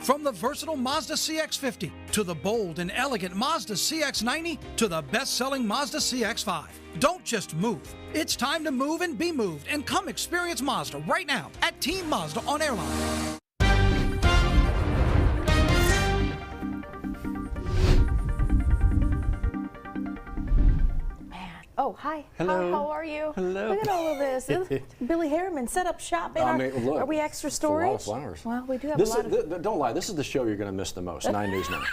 From the versatile Mazda CX-50 to the bold and elegant Mazda CX-90 to the best-selling Mazda CX-5. Don't just move. It's time to move and be moved, and come experience Mazda right now at Team Mazda on Airline. Oh, hi. Hello. How are you? Hello. Look at all of this. Billy Harriman set up shop in Look, are we extra it's a lot of storage? flowers. Well, we do have a lot of... Don't lie, this is the show you're going to miss the most, 9 News Now.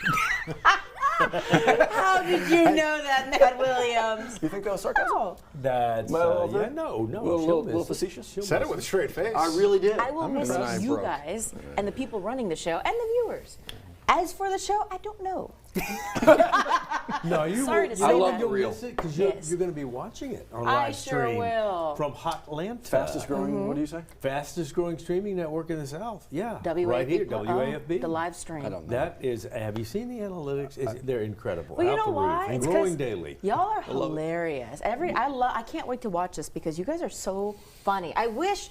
How did you know that, Matt Williams? You think that was sarcasm? Oh, That's yeah, no. little facetious? Said it with a straight face. I really did. I will miss And I you broke. guys and the people running the show and the viewers. As for the show, I don't know. No, you Sorry will, to say I love that. the real. because Yes. you're going to be watching it on I live sure stream will. from Hotlanta. Fastest growing, what do you say? Fastest growing streaming network in the South. Yeah, WAFB. right here, Oh, WAFB. the live stream. I don't know. That is. Have you seen the analytics? They're incredible. Well, you Out know the why? roof and It's growing 'cause daily. Y'all are hilarious. I can't wait to watch this because you guys are so funny. I wish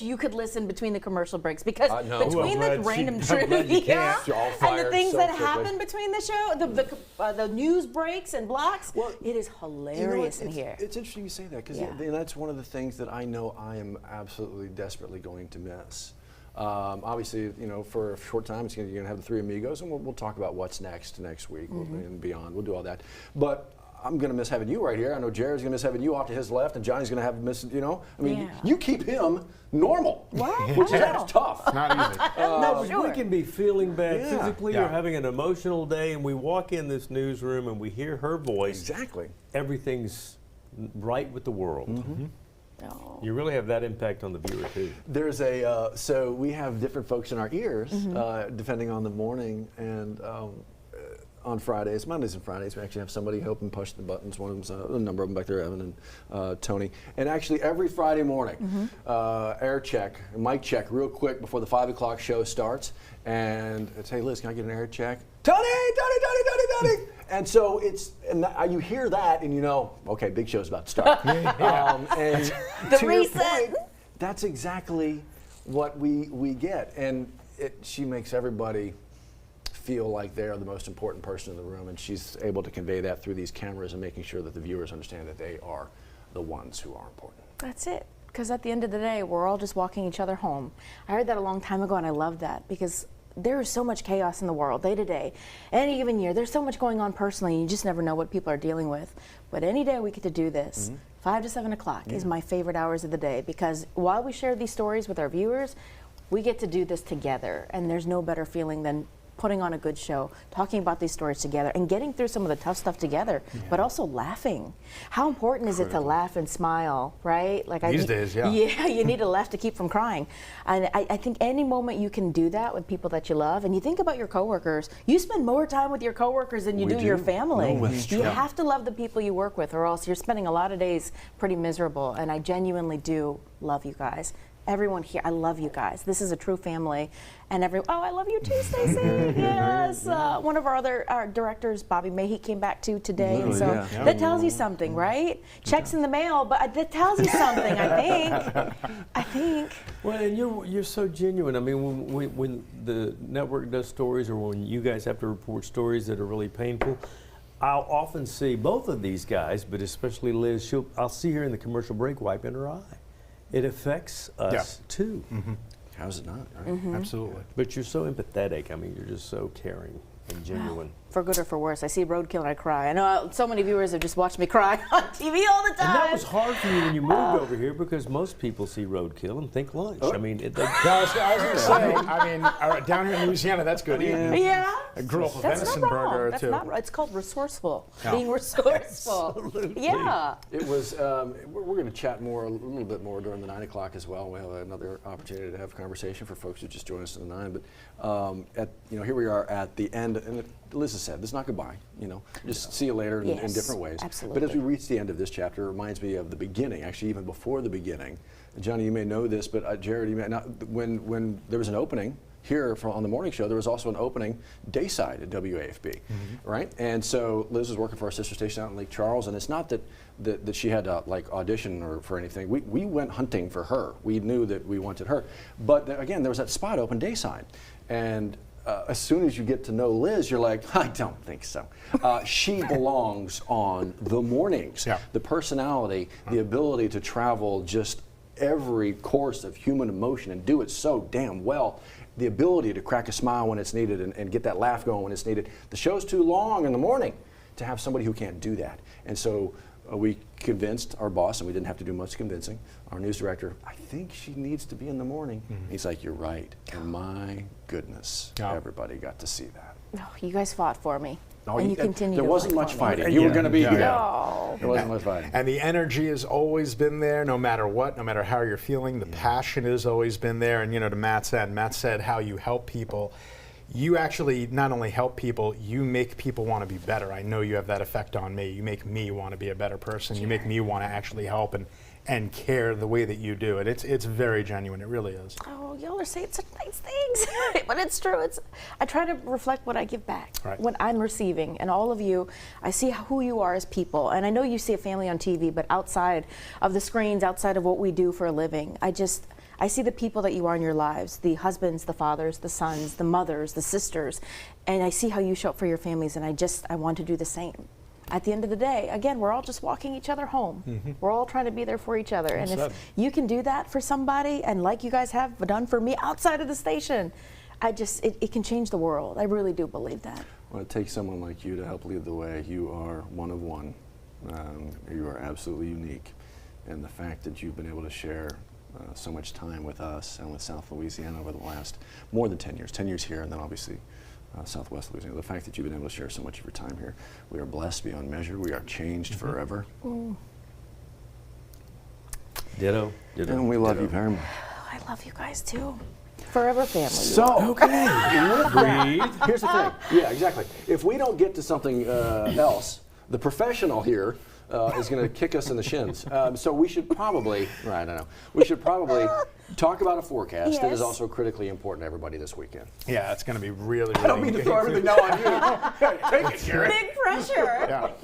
you could listen between the commercial breaks because I know. between Well, the I'm glad random I'm glad you trivia can't. You're all and the fired things so that quickly. happen between the show, the news breaks and blocks, it is hilarious in here. It's interesting you say that because Yeah. that's one of the things that I know I am absolutely desperately going to miss. Obviously, for a short time, you're going to have the Three Amigos, and we'll talk about what's next week and beyond. We'll do all that. But I'm going to miss having you right here. I know Jared's going to miss having you off to his left, and Johnny's going to Yeah. you keep him normal, What? which is I know. tough. Not easy. No, but sure. we can be feeling bad Yeah. physically Yeah. or having an emotional day, and we walk in this newsroom and we hear her voice. Exactly. Everything's right with the world. Oh. You really have that impact on the viewer too. There's so we have different folks in our ears, depending on the morning, and on Fridays, Mondays and Fridays, we actually have somebody helping push the buttons. One of them's a number of them back there, Evan and Tony. And actually every Friday morning, air check, mic check real quick before the 5 o'clock show starts. And it's, hey Liz, can I get an air check? Tony! And so you hear that and you know, okay, big show's about to start. And The to your reset. point, that's exactly what we get. And she makes everybody feel like they're the most important person in the room, and she's able to convey that through these cameras and making sure that the viewers understand that they are the ones who are important. That's it. Because at the end of the day, we're all just walking each other home. I heard that a long time ago, and I love that because there is so much chaos in the world, day to day. Any given year, there's so much going on personally, and you just never know what people are dealing with. But any day we get to do this, 5 to 7 o'clock is my favorite hours of the day because while we share these stories with our viewers, we get to do this together, and there's no better feeling than putting on a good show, talking about these stories together, and getting through some of the tough stuff together, but also laughing. How important is it to laugh and smile, right? Like These days, yeah. Yeah, you need to laugh to keep from crying. And I think any moment you can do that with people that you love, and you think about your coworkers, you spend more time with your coworkers than you do your family. No, that's You true. have to love the people you work with, or else you're spending a lot of days pretty miserable. And I genuinely do love you guys. Everyone here, I love you guys. This is a true family. And I love you too, Stacey. Yes. One of our directors, Bobby Mahy, came back too today. And so that tells you something, right? Checks in the mail, but that tells you something, I think. Well, and you're so genuine. I mean, when the network does stories, or when you guys have to report stories that are really painful, I'll often see both of these guys, but especially Liz. I'll see her in the commercial break wiping her eye. It affects us too. How's it not, right? Absolutely. But you're so empathetic. I mean, you're just so caring and genuine. For good or for worse, I see Roadkill and I cry. I know so many viewers have just watched me cry on TV all the time. And that was hard for you when you moved over here because most people see Roadkill and think lunch. I mean, I was going to say, down here in Louisiana, that's good eating. Yeah. I grew up with That's venison not wrong. burger, That's too. not right. It's called resourceful. Yeah. Being resourceful. Absolutely. Yeah. It was, we're going to chat a little bit more during the 9 o'clock as well. We have another opportunity to have a conversation for folks who just joined us in the 9. But here we are at the end, and Liz has said, this is not goodbye, just see you later in Yes, different ways. absolutely. But as we reach the end of this chapter, it reminds me of the beginning, actually even before the beginning. Johnny, you may know this, but Jared, you may not, when there was an opening here on the morning show, there was also an opening dayside at WAFB, right? And so Liz was working for our sister station out in Lake Charles, and it's not that she had to audition or for anything. We went hunting for her. We knew that we wanted her. But again, there was that spot open dayside. And as soon as you get to know Liz, you're like, I don't think so. She belongs on the mornings. Yeah. The personality, the ability to travel just every course of human emotion and do it so damn well. The ability to crack a smile when it's needed and get that laugh going when it's needed. The show's too long in the morning to have somebody who can't do that. And so we convinced our boss, and we didn't have to do much convincing, our news director, I think she needs to be in the morning. He's like, you're right. And my goodness, everybody got to see that. Oh, you guys fought for me. Oh, and you continue there to wasn't fight much for me. fighting. You were going to be here. No. There wasn't much fighting. And the energy has always been there, no matter what, no matter how you're feeling. The passion has always been there. And, to Matt said how you help people. You actually not only help people, you make people want to be better. I know you have that effect on me. You make me want to be a better person. You make me want to actually help and care the way that you do it. It's very genuine. It really is. Oh, y'all are saying such nice things, but it's true. I try to reflect what I give back when I'm receiving, and all of you, I see who you are as people, and I know you see a family on TV, but outside of the screens, outside of what we do for a living, I see the people that you are in your lives, the husbands, the fathers, the sons, the mothers, the sisters, and I see how you show up for your families, and I want to do the same. At the end of the day, again, we're all just walking each other home. We're all trying to be there for each other. And if you can do that for somebody, and like you guys have done for me outside of the station, it can change the world. I really do believe that. Well, it takes someone like you to help lead the way. You are one of one. You are absolutely unique. And the fact that you've been able to share so much time with us and with South Louisiana over the last more than 10 years here, and then obviously Southwest Louisiana. The fact that you've been able to share so much of your time here, we are blessed beyond measure. We are changed forever. Ditto. And we love you very much. I love you guys too. Forever family. So, here's the thing. Yeah, exactly. If we don't get to something else, the professional here is going to kick us in the shins. So we should probably, I don't know, we should probably talk about a forecast that is also critically important to everybody this weekend. Yeah, it's going to be really, really. I don't mean to throw everything now on you. Take it, Jared. Big pressure.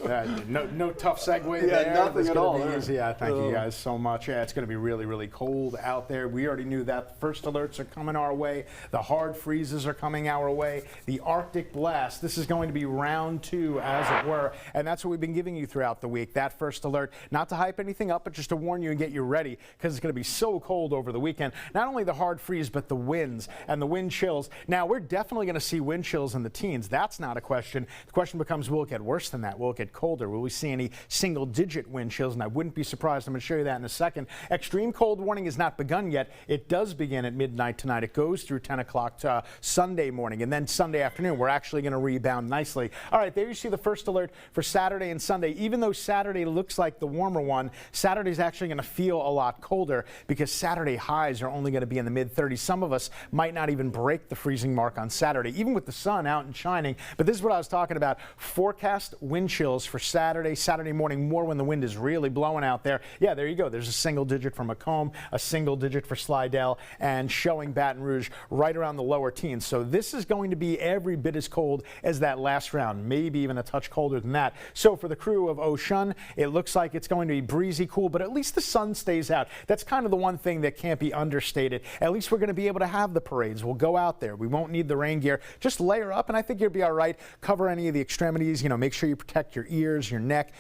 No tough segue Yeah, there. nothing It's at gonna all be there. easy. Yeah, thank you guys so much. Yeah, it's going to be really, really cold out there. We already knew that. First alerts are coming our way. The hard freezes are coming our way. The Arctic blast. This is going to be round 2, as it were, and that's what we've been giving you throughout the week. That first alert, not to hype anything up, but just to warn you and get you ready, because it's going to be so cold over the weekend. Not only the hard freeze, but the winds and the wind chills. Now, we're definitely going to see wind chills in the teens. That's not a question. The question becomes, will it get worse than that? Will it get colder? Will we see any single-digit wind chills? And I wouldn't be surprised. I'm going to show you that in a second. Extreme cold warning has not begun yet. It does begin at midnight tonight. It goes through 10 o'clock to Sunday morning, and then Sunday afternoon. We're actually going to rebound nicely. All right, there you see the first alert for Saturday and Sunday. Even though Saturday looks like the warmer one, Saturday's actually going to feel a lot colder, because Saturday highs are only going to be in the mid-30s. Some of us might not even break the freezing mark on Saturday, even with the sun out and shining. But this is what I was talking about. Forecast wind chills for Saturday morning, more when the wind is really blowing out there. Yeah, there you go. There's a single digit for Macomb, a single digit for Slidell, and showing Baton Rouge right around the lower teens. So this is going to be every bit as cold as that last round, maybe even a touch colder than that. So for the crew of Oshun, it looks like it's going to be breezy, cool, but at least the sun stays out. That's kind of the one thing that can't be understated. At least we're going to be able to have the parades. We'll go out there. We won't need the rain gear. Just layer up, and I think you'll be all right. Cover any of the extremities. Make sure you protect your ears, your neck.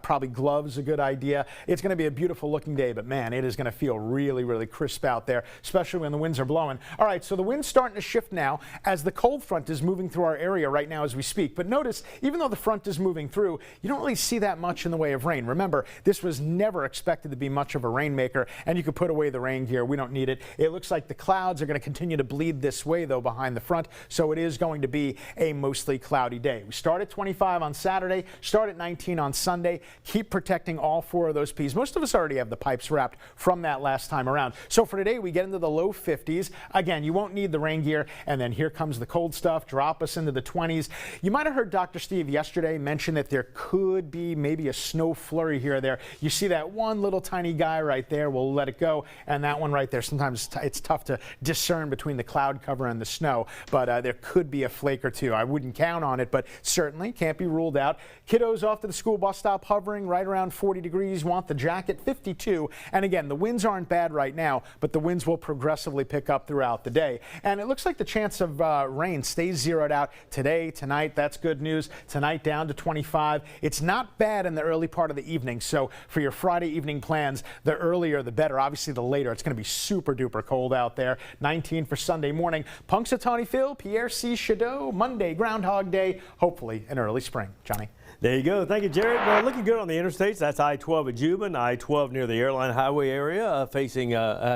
Probably gloves, a good idea. It's going to be a beautiful looking day, but man, it is going to feel really, really crisp out there, especially when the winds are blowing. All right, so the wind's starting to shift now as the cold front is moving through our area right now as we speak. But notice, even though the front is moving through, you don't really see that much in the way of rain. Remember, this was never expected to be much of a rainmaker, and you could put away the rain gear. We don't need it. It looks like the clouds are going to continue to bleed this way, though, behind the front, so it is going to be a mostly cloudy day. We start at 25 on Saturday, start at 19 on Sunday. Keep protecting all 4 of those P's. Most of us already have the pipes wrapped from that last time around. So for today, we get into the low 50s. Again, you won't need the rain gear, and then here comes the cold stuff, drop us into the 20s. You might have heard Dr. Steve yesterday mention that there could be maybe a snow flurry here or there. You see that one little tiny guy right there, we'll let it go, and that one right there. Sometimes it's tough to discern between the cloud cover and the snow, but there could be a flake or two. I wouldn't count on it, but certainly can't be ruled out. Kiddos off to the school bus stop hovering right around 40 degrees, want the jacket, 52. And again, the winds aren't bad right now, but the winds will progressively pick up throughout the day. And it looks like the chance of rain stays zeroed out today, tonight. That's good news. Tonight down to 25. It's not bad in the early part of the evening. So for your Friday evening plans, the earlier the better. Obviously the later. It's going to be super duper cold out there. 19 for Sunday morning. Punxsutawney Phil, Pierre C. Chateau, Monday, Groundhog Day, hopefully in early spring. Johnny. There you go. Thank you, Jared. Well, looking good on the interstates. That's I-12 at Juban, I-12 near the Airline Highway area, facing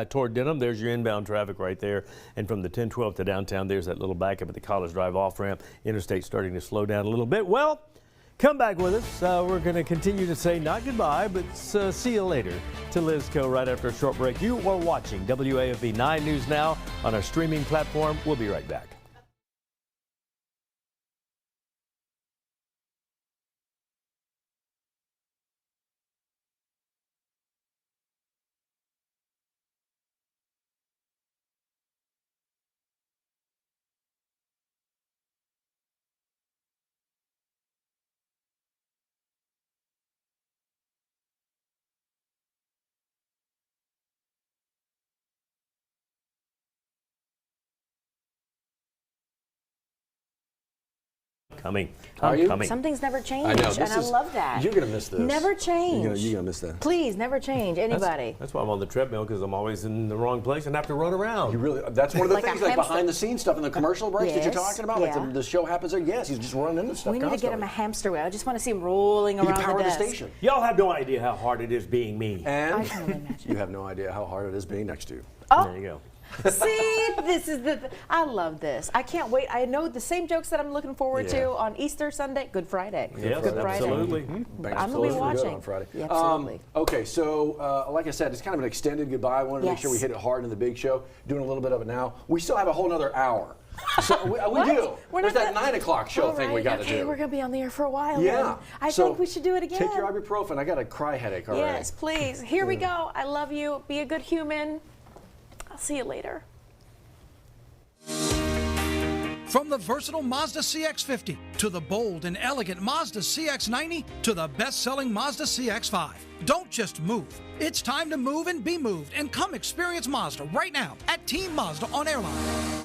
toward Denham. There's your inbound traffic right there. And from the 1012 to downtown, there's that little backup at the College Drive off-ramp. Interstate starting to slow down a little bit. Well, come back with us. We're going to continue to say not goodbye, but see you later to Liz Coe right after a short break. You are watching WAFB 9 News Now on our streaming platform. We'll be right back. Coming. Are you? Coming. Some things never change, I know, and I love that. You're going to miss this. Never change. You're going to miss that. Please, never change. Anybody. That's why I'm on the treadmill, because I'm always in the wrong place and have to run around. You really, that's one of the Like a things, like hamster. behind the scenes stuff in the commercial breaks that you're Yes, talking about. yeah. Like the show happens there. Yes, he's just running into stuff We need to get him a constantly. hamster wheel. I just want to see him rolling He around can power the the desk. station. Y'all have no idea how hard it is being me. I And can only imagine. you have no idea how hard it is being next to you. Oh, There you go. see, this is I love this. I can't wait. I know the same jokes that I'm looking forward Yeah. to on Easter Sunday, Good Friday. Yes, Good Friday. absolutely. Bengals I'm gonna be close for good watching. on Friday. Yeah, absolutely. Okay, so like I said, it's kind of an extended goodbye. I wanted to make sure we Yes. hit it hard in the big show. Doing a little bit of it now. We still have a whole other hour. So we What? do. We're There's not that gonna- 9 o'clock show All thing we right, got to okay, do. we're going to be on the air for a while. Yeah. then. I So think we should do it again. Take your ibuprofen. I got a cry headache already. Yes, please. Here we go. I love you. Be a good human. I'll see you later. From the versatile Mazda CX-50 to the bold and elegant Mazda CX-90 to the best-selling Mazda CX-5. Don't just move. It's time to move and be moved, and come experience Mazda right now at Team Mazda on Airline.